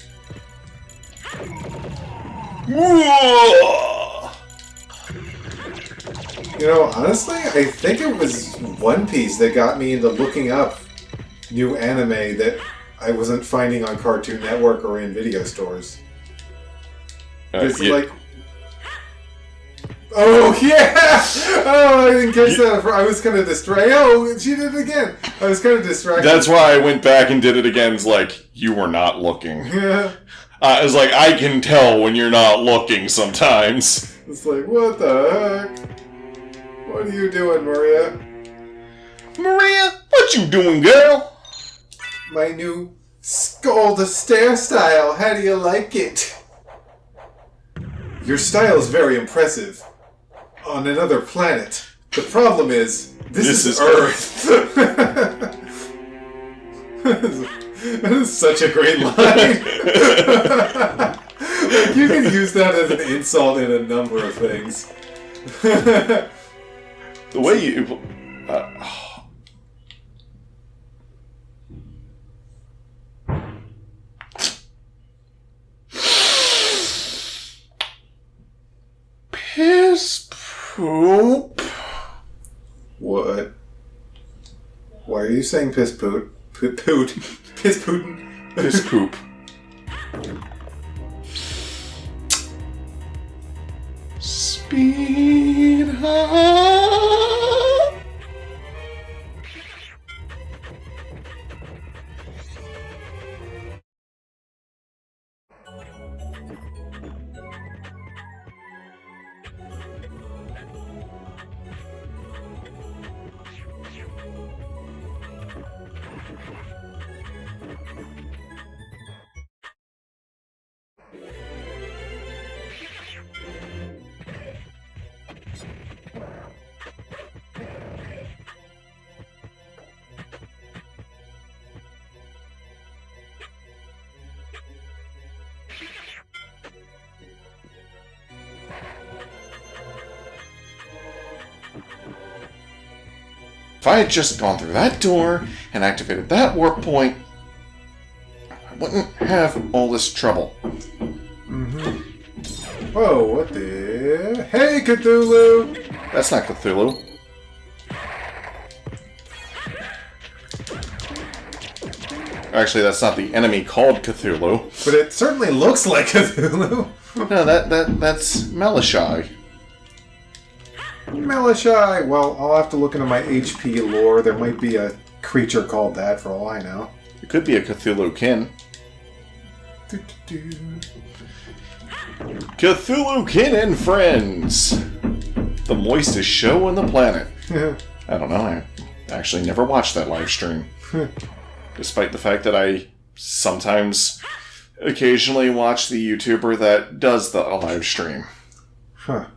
You know, honestly, I think it was One Piece that got me into looking up new anime that I wasn't finding on Cartoon Network or in video stores. It's like... Oh, yeah! Oh, I didn't catch that. I was kind of distracted. Oh, she did it again. I was kind of distracted. That's why I went back and did it again. It's like, you were not looking. Yeah. It's like, I can tell when you're not looking sometimes. It's like, what the heck? What are you doing, Maria? Maria, what you doing, girl? My new Skull to Stare style. How do you like it? Your style is very impressive. On another planet. The problem is, this is Earth. That is such a great line. Like, you can use that as an insult in a number of things. The way you... Piss poop. What? Why are you saying piss poot? Poot. Piss pootin'? Piss poop. Speed up. If I had just gone through that door and activated that warp point, I wouldn't have all this trouble. Whoa, what the... Hey, Cthulhu! That's not Cthulhu. Actually, that's not the enemy called Cthulhu. But it certainly looks like Cthulhu. No, that's Melishai. Melishai! Well, I'll have to look into my HP lore. There might be a creature called that for all I know. It could be a Cthulhu kin. Cthulhu kin and friends! The moistest show on the planet. I don't know, I actually never watched that live stream. Despite the fact that I sometimes occasionally watch the YouTuber that does the live stream. Huh.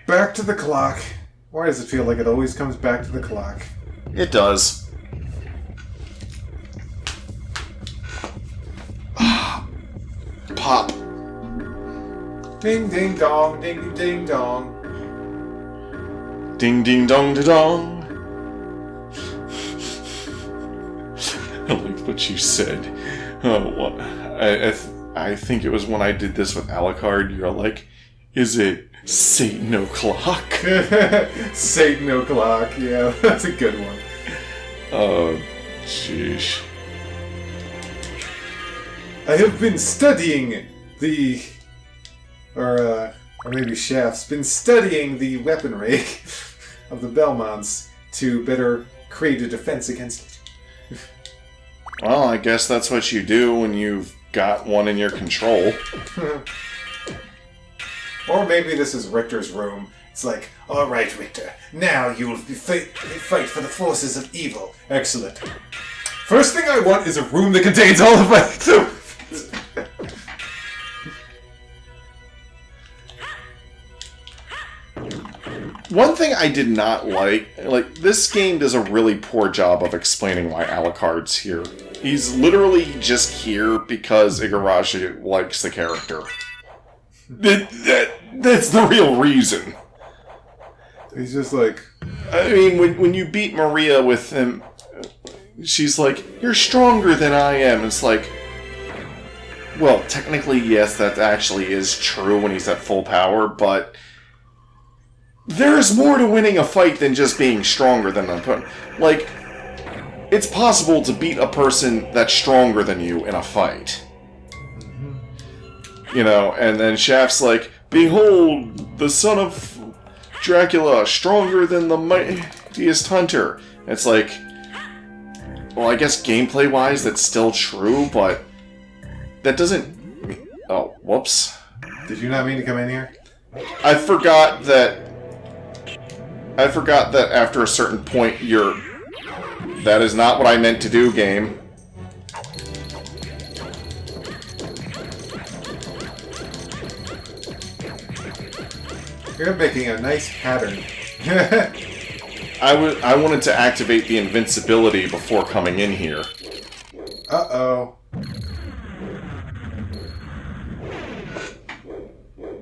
Back to the clock. Why does it feel like it always comes back to the clock? It does. Pop. Ding ding dong, ding ding dong. Ding ding dong da dong. I like what you said. Oh, what? I think it was when I did this with Alucard. You're like, is it Satan o'clock? Satan o'clock, yeah, that's a good one. Oh, jeez. I have been studying the... Or maybe Shaft's been studying the weaponry of the Belmonts to better create a defense against it. Well, I guess that's what you do when you've got one in your control. Or maybe this is Richter's room. It's like, alright, Richter, now you will fight for the forces of evil. Excellent. First thing I want is a room that contains all of my... One thing I did not like, this game does a really poor job of explaining why Alucard's here. He's literally just here because Igarashi likes the character. That's the real reason. He's just like... I mean, when you beat Maria with him, she's like, you're stronger than I am. It's like, well, technically, yes, that actually is true when he's at full power, but there's more to winning a fight than just being stronger than an opponent. Like, it's possible to beat a person that's stronger than you in a fight. You know, and then Shaft's like, behold, the son of Dracula, stronger than the mightiest hunter. And it's like, well, I guess gameplay-wise that's still true, but that doesn't... Oh, whoops. Did you not mean to come in here? I forgot that after a certain point, that is not what I meant to do, game. You're making a nice pattern. I wanted to activate the invincibility before coming in here. Uh-oh.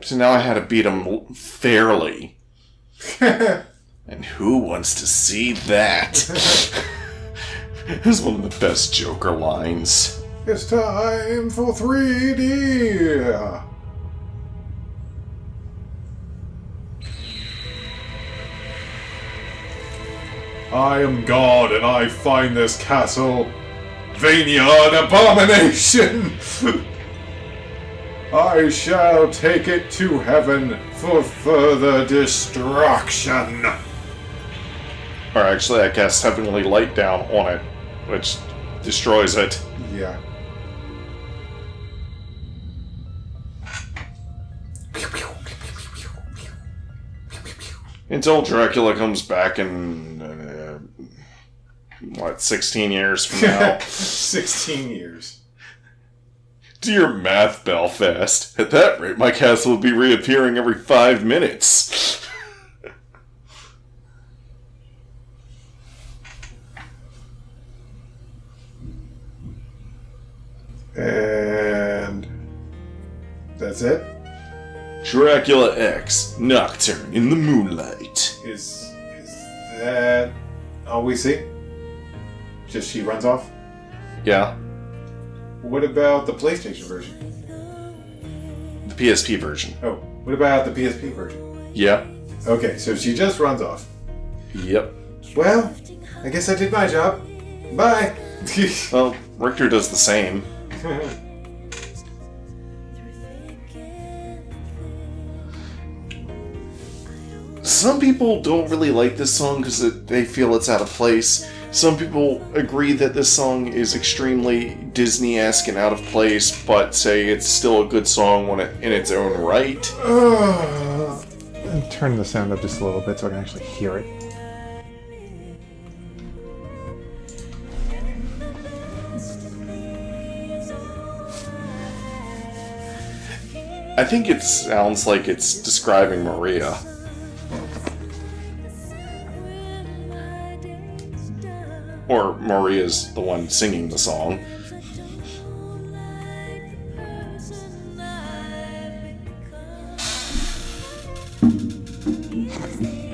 So now I had to beat him fairly. And who wants to see that? This is one of the best Joker lines. It's time for 3D! I am God, and I find this Castlevania an abomination! I shall take it to heaven for further destruction! Or actually, I cast Heavenly Light down on it, which destroys it. Yeah. Until Dracula comes back in, 16 years from now? 16 years. Do your math, Belfast. At that rate, my castle will be reappearing every 5 minutes. And that's it? Dracula X, Nocturne in the Moonlight. Is that all we see? Just she runs off? Yeah, What about the PlayStation version? the PSP version. Oh, what about the PSP version? Yeah. Okay, so she just runs off. Yep. Well, I guess I did my job. Bye! Well, Richter does the same. Some people don't really like this song because they feel it's out of place. Some people agree that this song is extremely Disney-esque and out of place, but say it's still a good song in its own right. Turn the sound up just a little bit so I can actually hear it. I think it sounds like it's describing Maria. Or Maria's the one singing the song.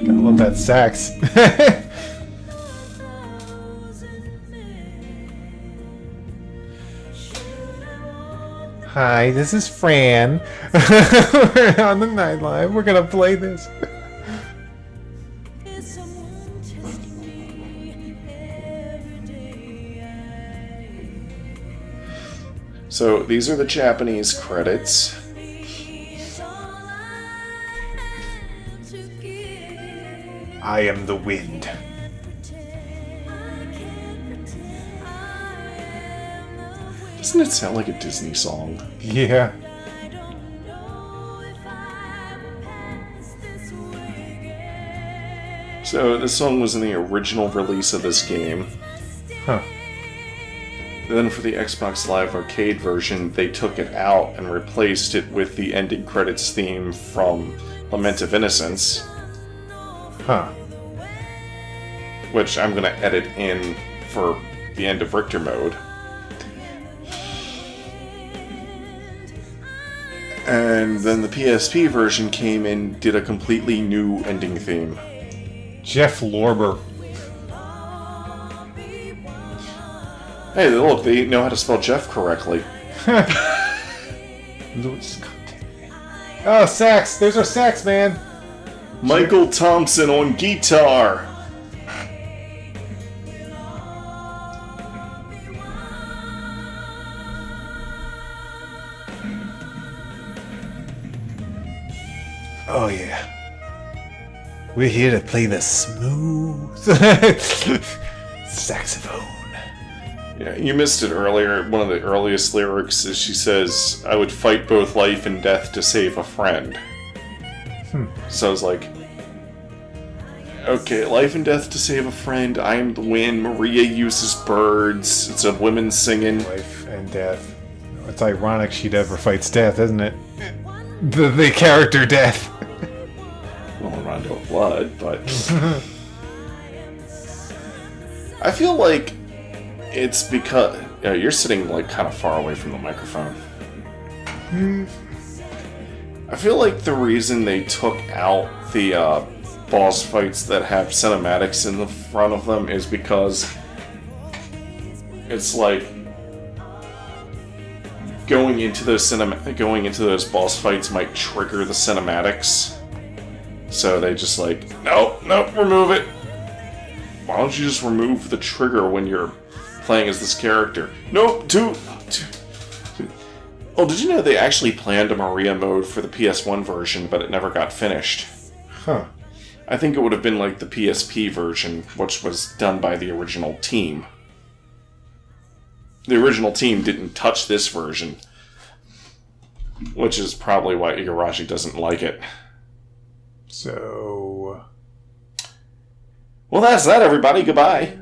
I love that sax. Hi, this is Fran. We're on the Nightline. We're gonna play this. So these are the Japanese credits. I am the wind. Doesn't it sound like a Disney song? Yeah. So this song was in the original release of this game. Huh. Then for the Xbox Live Arcade version, they took it out and replaced it with the ending credits theme from Lament of Innocence, Huh. which I'm going to edit in for the end of Richter mode. And then the PSP version came in, did a completely new ending theme. Jeff Lorber. Hey, look, they know how to spell Jeff correctly. Oh, sax! There's our sax, man! Michael Thompson on guitar. Oh, yeah. We're here to play the smooth saxophone. Yeah, you missed it earlier. One of the earliest lyrics is she says, "I would fight both life and death to save a friend." So I was like, okay, life and death to save a friend. I am the wind. Maria uses birds. It's a woman singing. Life and death. It's ironic she never fights death, isn't it? The character death. Well, around to blood, but I feel like it's because you're sitting like kind of far away from the microphone. I feel like the reason they took out the boss fights that have cinematics in the front of them is because it's like going into those boss fights might trigger the cinematics. So they just like, no, remove it. Why don't you just remove the trigger when you're playing as this character? Nope, dude. Oh, did you know they actually planned a Maria mode for the PS1 version, but it never got finished? Huh. I think it would have been like the PSP version, which was done by the original team. The original team didn't touch this version, which is probably why Igarashi doesn't like it. So... Well, that's that, everybody. Goodbye.